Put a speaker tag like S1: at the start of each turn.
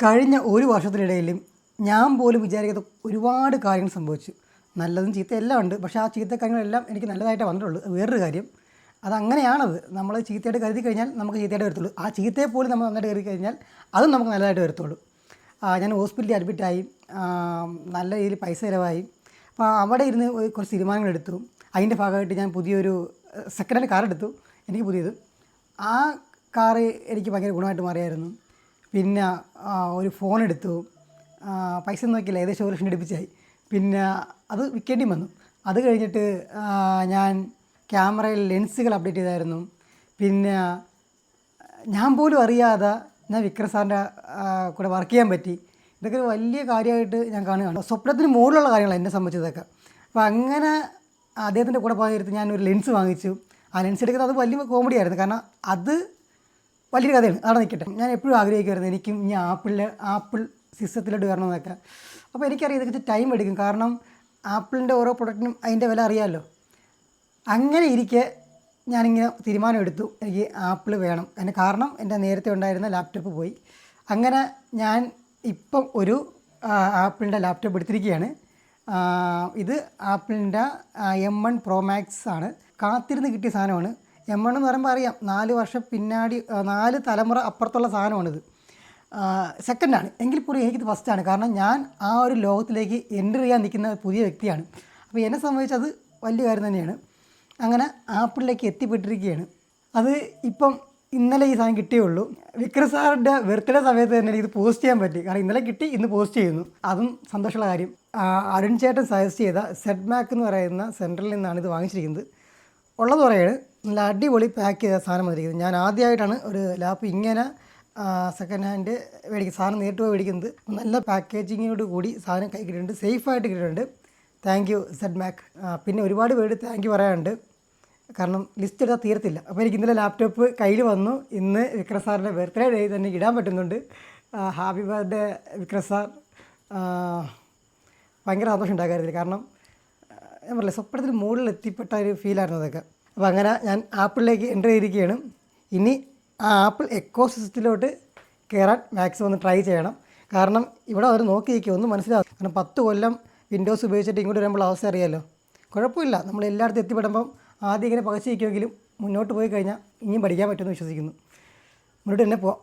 S1: കഴിഞ്ഞ ഒരു വർഷത്തിനിടയിലും ഞാൻ പോലും വിചാരിക്കാത്ത ഒരുപാട് കാര്യങ്ങൾ സംഭവിച്ചു. നല്ലതും ചീത്തയും എല്ലാം ഉണ്ട്. പക്ഷേ ആ ചീത്ത കാര്യങ്ങളെല്ലാം എനിക്ക് നല്ലതായിട്ടേ വന്നിട്ടുള്ളൂ. വേറൊരു കാര്യം, അതങ്ങനെയാണത്. നമ്മൾ ചീത്തയായിട്ട് കരുതി കഴിഞ്ഞാൽ നമുക്ക് ചീത്തയായിട്ട് വരത്തുള്ളൂ. ആ ചീത്തയെ പോലും നമ്മൾ നന്നായിട്ട് കരുതി കഴിഞ്ഞാൽ അതും നമുക്ക് നല്ലതായിട്ട് വരത്തുള്ളൂ. ഞാൻ ഹോസ്പിറ്റലിൽ അഡ്മിറ്റായി, നല്ല രീതിയിൽ പൈസ ചിലവായി. അപ്പോൾ അവിടെ ഇരുന്ന് കുറച്ച് തീരുമാനങ്ങളെടുത്തു. അതിൻ്റെ ഭാഗമായിട്ട് ഞാൻ പുതിയൊരു സെക്കൻഡ് ഹാൻഡ് കാർ എടുത്തു. എനിക്ക് പുതിയത് ആ കാറ് എനിക്ക് ഭയങ്കര ഗുണമായിട്ട് മാറിയായിരുന്നു. പിന്നെ ഒരു ഫോൺ എടുത്തു. പൈസ ഒന്നും നോക്കിയില്ല, ഏകദേശം 1 ലക്ഷം അടുപ്പിച്ചായി. പിന്നെ അത് വിൽക്കേണ്ടി വന്നു. അത് കഴിഞ്ഞിട്ട് ഞാൻ ക്യാമറയിൽ ലെൻസുകൾ അപ്ഡേറ്റ് ചെയ്തായിരുന്നു. പിന്നെ ഞാൻ പോലും അറിയാതെ ഞാൻ വിക്രം സാറിൻ്റെ കൂടെ വർക്ക് ചെയ്യാൻ പറ്റി. ഇതൊക്കെ ഒരു വലിയ കാര്യമായിട്ട് ഞാൻ കാണുകയാണ്. സ്വപ്നത്തിന് മുകളിലുള്ള കാര്യങ്ങളാണ് എന്നെ സംബന്ധിച്ചതൊക്കെ. അപ്പോൾ അങ്ങനെ അദ്ദേഹത്തിൻ്റെ കൂടെ പോയിട്ട് ഞാനൊരു ലെൻസ് വാങ്ങിച്ചു. ആ ലെൻസ് എടുക്കുന്നത് അത് വലിയ കോമഡി ആയിരുന്നു. കാരണം അത് വലിയൊരു കഥയാണ്. അവിടെ നിൽക്കട്ടെ. ഞാൻ എപ്പോഴും ആഗ്രഹിക്കുമായിരുന്നു എനിക്കും ഇനി ആപ്പിൾ സിസ്റ്റത്തിലോട്ട് വരണമെന്നൊക്കെ. അപ്പോൾ എനിക്കറിയാം ഇതൊക്കെ ടൈം എടുക്കും. കാരണം ആപ്പിളിൻ്റെ ഓരോ പ്രൊഡക്റ്റിനും അതിൻ്റെ വില അറിയാമല്ലോ. അങ്ങനെ ഇരിക്കെ ഞാനിങ്ങനെ തീരുമാനമെടുത്തു, എനിക്ക് ആപ്പിൾ വേണം. അതിന് കാരണം എൻ്റെ നേരത്തെ ഉണ്ടായിരുന്ന ലാപ്ടോപ്പ് പോയി. അങ്ങനെ ഞാൻ ഇപ്പം ഒരു ആപ്പിളിൻ്റെ ലാപ്ടോപ്പ് എടുത്തിരിക്കുകയാണ്. ഇത് ആപ്പിളിൻ്റെ M1 Pro Max ആണ്. കാത്തിരുന്ന് കിട്ടിയ സാധനമാണ്. M1 എന്ന് പറയുമ്പോൾ അറിയാം, 4 വർഷം പിന്നാടി 4 തലമുറ അപ്പുറത്തുള്ള സാധനമാണിത്. സെക്കൻഡാണ് എങ്കിൽ പോലും എനിക്കിത് ഫസ്റ്റാണ്. കാരണം ഞാൻ ആ ഒരു ലോകത്തിലേക്ക് എൻ്റർ ചെയ്യാൻ നിൽക്കുന്ന പുതിയ വ്യക്തിയാണ്. അപ്പോൾ എന്നെ സംബന്ധിച്ചത് വലിയ കാര്യം തന്നെയാണ്. അങ്ങനെ ആപ്പിളിലേക്ക് എത്തിപ്പെട്ടിരിക്കുകയാണ്. അത് ഇപ്പം ഇന്നലെ ഈ സാധനം കിട്ടിയുള്ളൂ. വിക്രം സാറിൻ്റെ ബർത്ത്ഡേ സമയത്ത് തന്നെ ഇത് പോസ്റ്റ് ചെയ്യാൻ പറ്റി. കാരണം ഇന്നലെ കിട്ടി, ഇന്ന് പോസ്റ്റ് ചെയ്യുന്നു. അതും സന്തോഷമുള്ള കാര്യം. അരുൺ ചേട്ടൻ സജസ്റ്റ് ചെയ്ത സെഡ്മാക്ക് എന്ന് പറയുന്ന സെൻറ്ററിൽ നിന്നാണ് ഇത് വാങ്ങിച്ചിരിക്കുന്നത്. ഉള്ളത് പറയുന്നത് നല്ല അടിപൊളി പാക്ക് ചെയ്ത സാധനം വന്നിരിക്കുന്നത്. ഞാൻ ആദ്യമായിട്ടാണ് ഒരു ലാപ്പ് ഇങ്ങനെ സെക്കൻഡ് ഹാൻഡ് മേടിക്കുന്നത്. സാധനം നേരിട്ട് പോയി മേടിക്കുന്നത്. നല്ല പാക്കേജിങ്ങോട് കൂടി സാധനം കൈ കിട്ടിയിട്ടുണ്ട്, സേഫായിട്ട് കിട്ടിയിട്ടുണ്ട്. താങ്ക് യു സെഡ്മാക്ക്. പിന്നെ ഒരുപാട് പേര് താങ്ക് യു പറയാനുണ്ട്. കാരണം ലിസ്റ്റ് എടുത്താൽ തീരത്തില്ല. അപ്പോൾ എനിക്ക് ഇന്നലെ ലാപ്ടോപ്പ് കയ്യിൽ വന്നു. ഇന്ന് വിക്രം സാറിൻ്റെ ബർത്ത്ഡേ ഡേ തന്നെ ഇടാൻ പറ്റുന്നുണ്ട്. Happy birthday Vikram sir. ഭയങ്കര സന്തോഷം ഉണ്ടാക്കാറില്ല. കാരണം ഞാൻ പറയില്ല, സ്വപ്നത്തിന് മുകളിൽ എത്തിപ്പെട്ട ഒരു ഫീലായിരുന്നു അതൊക്കെ. അപ്പോൾ അങ്ങനെ ഞാൻ ആപ്പിളിലേക്ക് എൻ്റർ ചെയ്തിരിക്കുകയാണ്. ഇനി ആ ആപ്പിൾ എക്കോ സിസ്റ്റത്തിലോട്ട് കയറാൻ മാക്സിമം ഒന്ന് ട്രൈ ചെയ്യണം. കാരണം ഇവിടെ അവർ നോക്കിയിരിക്കുക ഒന്നും മനസ്സിലാവും. കാരണം 10 കൊല്ലം വിൻഡോസ് ഉപയോഗിച്ചിട്ട് ഇങ്ങോട്ട് വരുമ്പോൾ അവസ്ഥ അറിയാമല്ലോ. കുഴപ്പമില്ല, നമ്മൾ എല്ലായിടത്തും എത്തിപ്പെടുമ്പം ആദ്യം ഇങ്ങനെ പകച്ചിരിക്കുമെങ്കിലും മുന്നോട്ട് പോയി കഴിഞ്ഞാൽ ഇനിയും പഠിക്കാൻ പറ്റുമെന്ന് വിശ്വസിക്കുന്നു. മുന്നോട്ട് തന്നെ പോവാം.